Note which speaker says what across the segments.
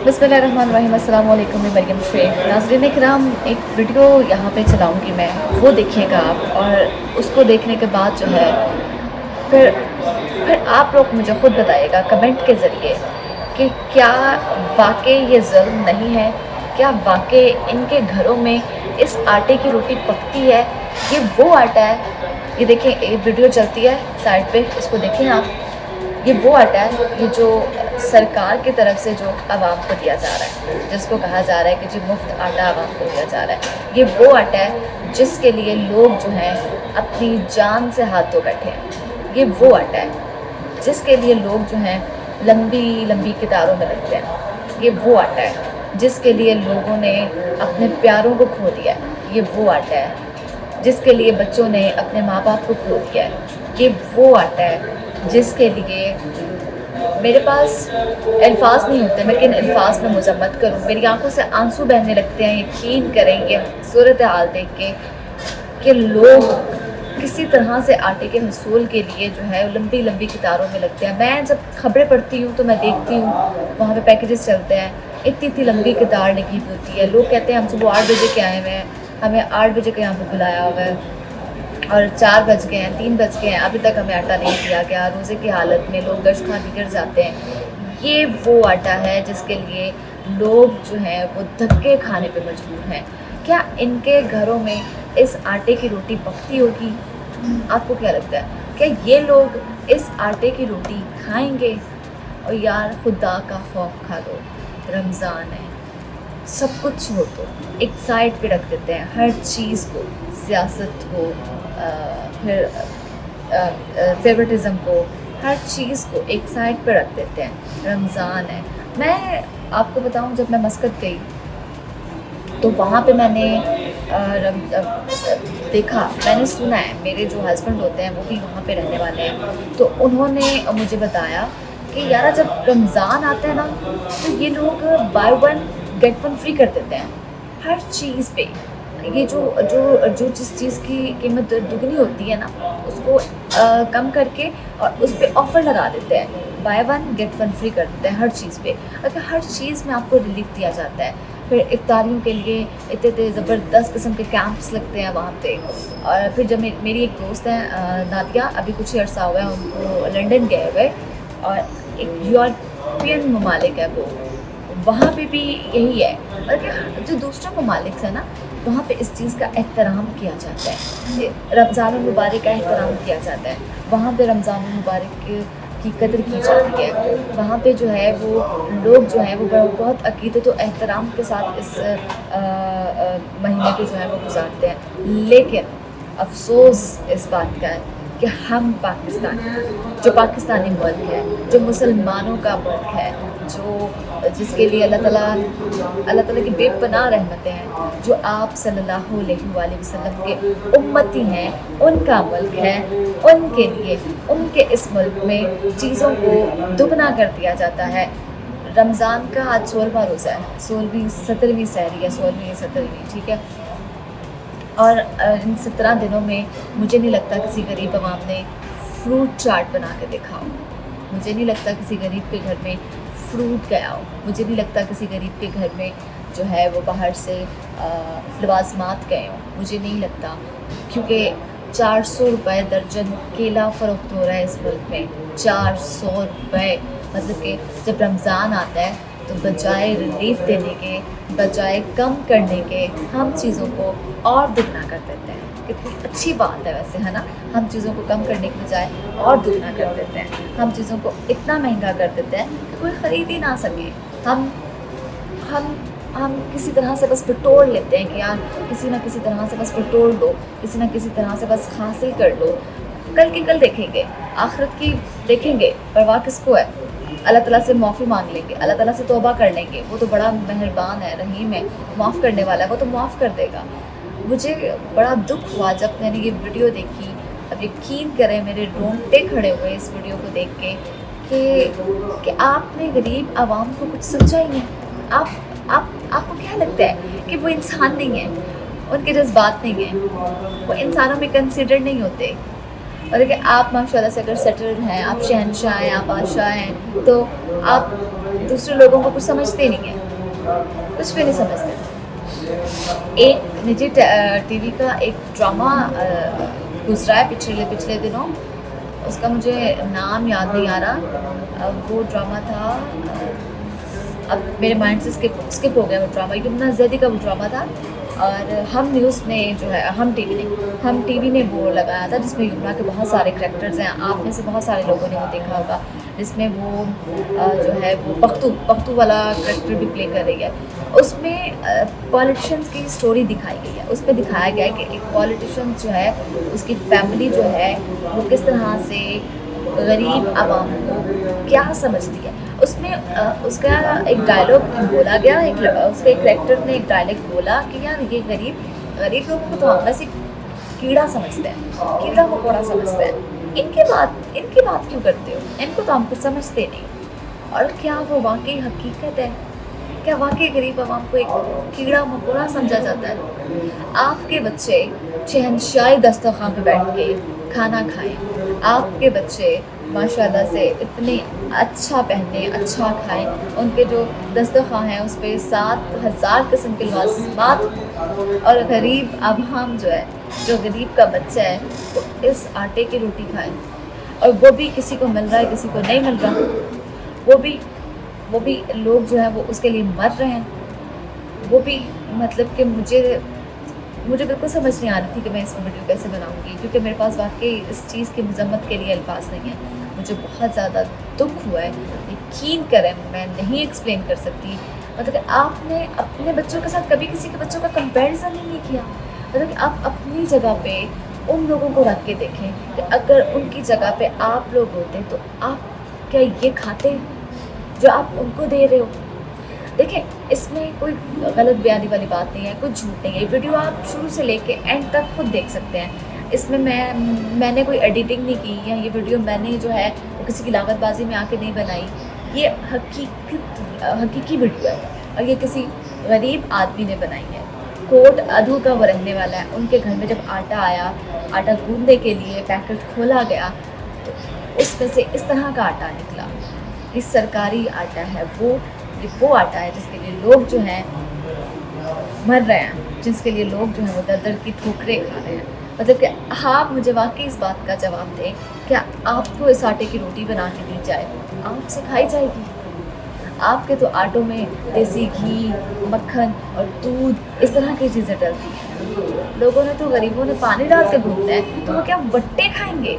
Speaker 1: बिस्मिल्लाहिर्रहमानिर्रहीम। अस्सलाम वालेकुम। मैं मरियम शेख। नाज़रीन किराम, एक वीडियो यहाँ पे चलाऊँगी मैं, वो देखिएगा आप, और उसको देखने के बाद जो है फिर आप लोग मुझे ख़ुद बताइएगा कमेंट के ज़रिए कि क्या वाकई ये ज़ुल्म नहीं है, क्या वाकई इनके घरों में इस आटे की रोटी पकती है, ये वो आटा है। ये देखें, ये वीडियो चलती है साइड पे, इसको देखें आप, ये वो आटा है ये जो सरकार की तरफ से जो आवाम को दिया जा रहा है, जिसको कहा जा रहा है कि जी मुफ्त आटा आवाम को दिया जा रहा है। ये वो आटा है जिसके लिए लोग जो हैं अपनी जान से हाथ धो बैठे हैं। ये वो आटा है जिसके लिए लोग जो हैं लंबी लंबी कतारों में लगते हैं। ये वो आटा है जिसके लिए लोगों ने अपने प्यारों को खो दिया है। ये वो आटा है जिसके लिए बच्चों ने अपने माँ बाप को खो दिया है। ये वो आटा है जिसके लिए मेरे पास अल्फाज नहीं होते, मैं किन अल्फाज में मज़म्मत करूँ। मेरी आंखों से आंसू बहने लगते हैं यकीन करेंगे सूरत हाल देख के कि लोग किसी तरह से आटे के हसूल के लिए जो है लंबी लंबी कतारों में लगते हैं। मैं जब खबरें पढ़ती हूँ तो मैं देखती हूँ वहाँ पे पैकेजेस चलते हैं, इतनी इतनी लंबी कतार लगी होती है। लोग कहते हैं हम सुबह 8 बजे के आए हुए हैं, हमें 8 बजे के यहाँ पर बुलाया हुआ है और 4 बज गए हैं, 3 बज गए हैं, अभी तक हमें आटा नहीं दिया गया। रोज़े की हालत में लोग गश्त खा के गिर जाते हैं। ये वो आटा है जिसके लिए लोग जो हैं वो धक्के खाने पे मजबूर हैं। क्या इनके घरों में इस आटे की रोटी पकती होगी? आपको क्या लगता है, क्या ये लोग इस आटे की रोटी खाएंगे? और यार खुदा का खौफ खा लो, रमज़ान है, सब कुछ हो तो एक साइड पे रख देते हैं, हर चीज़ को, सियासत को, फिर फेवरेटिज़म को, हर चीज़ को एक साइड पे रख देते हैं। रमज़ान है। मैं आपको बताऊं, जब मैं मस्कत गई तो वहाँ पे मैंने देखा, मैंने सुना है, मेरे जो हस्बैंड होते हैं वो भी वहाँ पे रहने वाले हैं, तो उन्होंने मुझे बताया कि यार जब रमज़ान आता है ना तो ये लोग by one get one free कर देते हैं हर चीज़ पे। ये जो जिस चीज़ की कीमत दुगनी होती है ना उसको कम करके और उस पर ऑफ़र लगा देते हैं, by one get one free कर देते हैं हर चीज़ पे। अगर हर चीज़ में आपको रिलीफ दिया जाता है। फिर इफ्तारियों के लिए इतने ज़बरदस्त किस्म के कैंप्स लगते हैं वहाँ पे। और फिर जब मेरी एक दोस्त है नादिया, अभी कुछ ही अर्सा हुआ है उनको लंदन गए हुए, और एक यूरोपियन ममालिक है वो, वहाँ पे भी यही है। और जो दूसरे ममालिक है ना वहाँ पे इस चीज़ का एहतराम किया जाता है, रमज़ान मुबारक का एहतराम किया जाता है। वहाँ पे रमज़ान मुबारक की कदर की जाती है। वहाँ पे जो है वो लोग जो हैं वो बहुत अक़ीदत और एहतराम के साथ इस महीने को जो है वो गुजारते हैं। लेकिन अफसोस इस बात का है कि हम पाकिस्तान, जो पाकिस्तानी मुल्क है, जो मुसलमानों का मुल्क है, जिसके लिए अल्लाह ताला की बेपनाह रहमतें हैं, जो आप सल्लल्लाहु अलैहि वसल्लम के उम्मती हैं, उनका मुल्क है, उनके लिए उनके इस मुल्क में चीज़ों को दुगना कर दिया जाता है। रमज़ान का आज 16वां रोज़ा है, 16वीं 17वीं सहरी है, 16वीं 17वीं, ठीक है। और इन 17 दिनों में मुझे नहीं लगता किसी गरीब अवाम ने फ्रूट चाट बना के देखा हो। मुझे नहीं लगता किसी गरीब के घर में फ्रूट गया हो। मुझे नहीं लगता किसी गरीब के घर में जो है वो बाहर से लवाज़मात गए हों। मुझे नहीं लगता, क्योंकि 400 रुपये दर्जन केला फ़रोख्त हो रहा है इस मुल्क में। 400 रुपये, मतलब कि जब रमज़ान आता है तो बजाय रिलीफ देने के, बजाय कम करने के, हम चीज़ों को और दुगना कर देते हैं। कितनी अच्छी बात है वैसे, है ना? हम चीज़ों को कम करने के बजाय और दुगना कर देते हैं। हम चीज़ों को इतना महंगा कर देते हैं कि कोई ख़रीद ही ना सके। हम किसी तरह से बस बटोर लेते हैं कि यार किसी ना किसी तरह से बस बटोर लो, किसी ना किसी तरह से बस हासिल कर लो। कल की कल देखेंगे, आखिरत की देखेंगे, परवाह किसको है? अल्लाह ताला से माफ़ी मांग लेंगे, अल्लाह ताला से तौबा कर लेंगे। वो तो बड़ा मेहरबान है, रहीम है, माफ़ करने वाला है, वो तो माफ़ कर देगा। मुझे बड़ा दुख हुआ जब मैंने ये वीडियो देखी। अब यकीन करें मेरे रोंगटे खड़े हुए इस वीडियो को देख के कि आपने गरीब आवाम को कुछ समझा ही नहीं। आपको क्या लगता है कि वो इंसान नहीं है, उनके जज्बात नहीं हैं, वो इंसानों में कंसिडर नहीं होते। और देखिए आप माशाल्लाह से अगर सेटल्ड हैं, आप शहंशाह हैं, आप बादशाह हैं, तो आप दूसरे लोगों को कुछ समझते नहीं हैं, कुछ भी नहीं समझते। एक निजी टीवी का एक ड्रामा गुजरा है पिछले दिनों, उसका मुझे नाम याद नहीं आ रहा। वो ड्रामा था, अब मेरे माइंड से स्किप हो गया वो ड्रामा, यमुना ज़ैदी का वो ड्रामा था। और हम न्यूज़ ने जो है हम टीवी ने वो लगाया था, जिसमें यमुना के बहुत सारे करैक्टर्स हैं। आप में से बहुत सारे लोगों ने वो देखा होगा, जिसमें वो जो है वो पख्तू वाला करैक्टर भी प्ले कर रही है। उसमें पॉलिटिशियंस की स्टोरी दिखाई गई है। उसमें दिखाया गया है कि एक पॉलिटिशियन जो है, उसकी फैमिली जो है वो किस तरह से गरीब आवाम को क्या समझती है। उसमें उसका एक डायलॉग बोला गया, उसके एक करैक्टर ने एक डायलॉग बोला कि यार ये गरीब लोगों को तो हम वैसे कीड़ा समझते हैं, कीड़ा मकोड़ा समझते हैं, इनकी बात क्यों करते हो, इनको तो हम कुछ समझते नहीं। और क्या वो वाकई हकीकत है? क्या वाकई गरीब आवाम को एक कीड़ा मकोड़ा समझा जाता है? आपके बच्चे शहंशाही दस्तरखान पे बैठ के खाना खाएं, आपके बच्चे माशाल्लाह से इतने अच्छा पहने, अच्छा खाएं, उनके जो दस्तरखान है उस पर 7,000 किस्म के लवाज़िमात, और गरीब आवाम जो है, जो गरीब का बच्चा है, वो इस आटे की रोटी खाए, और वो भी किसी को मिल रहा है, किसी को नहीं मिल रहा। वो भी लोग जो है वो उसके लिए मर रहे हैं। वो भी मतलब कि मुझे बिल्कुल समझ नहीं आ रही थी कि मैं इस वीडियो कैसे बनाऊंगी, क्योंकि मेरे पास वाकई इस चीज़ की मजम्मत के लिए अल्फाज नहीं है। मुझे बहुत ज़्यादा दुख हुआ है, यकीन करें मैं नहीं एक्सप्लेन कर सकती। मतलब कि आपने अपने बच्चों के साथ कभी किसी के बच्चों का कंपैरिजन ही नहीं किया। मतलब कि आप अपनी जगह पे उन लोगों को रख के देखें कि अगर उनकी जगह पे आप लोग होते तो आप क्या ये खाते जो आप उनको दे रहे हो। देखें, इसमें कोई गलत बयानी वाली बात नहीं है, कुछ झूठ नहीं है। वीडियो आप शुरू से लेके एंड तक खुद देख सकते हैं। इसमें मैंने कोई एडिटिंग नहीं की है। ये वीडियो मैंने जो है वो किसी की लागतबाजी में आके नहीं बनाई। ये हकीकी वीडियो है, और ये किसी गरीब आदमी ने बनाई है। कोट अधू का वो रहने वाला है। उनके घर में जब आटा आया, आटा गूंदने के लिए पैकेट खोला गया तो उसमें से इस तरह का आटा निकला। ये सरकारी आटा है, ये वो आटा है जिसके लिए लोग जो हैं मर रहे हैं, जिसके लिए लोग जो हैं वो दर दर की ठोकरें खा रहे हैं। मतलब कि आप मुझे वाकई इस बात का जवाब दें, क्या आपको इस आटे की रोटी बना के दी जाए, आपसे खाई जाएगी? आपके तो आटों में देसी घी, मक्खन और दूध इस तरह की चीज़ें डलती हैं। लोगों ने तो गरीबों ने पानी डाल के भूनना है, तो वो क्या वट्टे खाएंगे?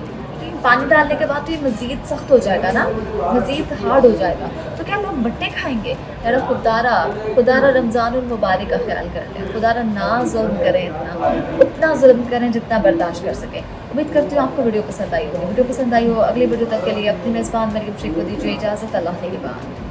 Speaker 1: पानी डालने के बाद तो ये मज़ीद सख्त हो जाएगा ना, मज़ीद हार्ड हो जाएगा, तो क्या लोग बट्टे खाएंगे? यार खुदारा रमज़ानुल मुबारक का ख्याल कर लें। खुदारा ना जुल्म करें, उतना जुल्म करें जितना बर्दाश्त कर सकें। उम्मीद करती हूँ आपको वीडियो पसंद आई होगी। वीडियो पसंद आई हो, अगली वीडियो तक के लिए अपनी मेज़बान मरियम शेख को दीजिए इजाज़त। अल्लाह के बाद।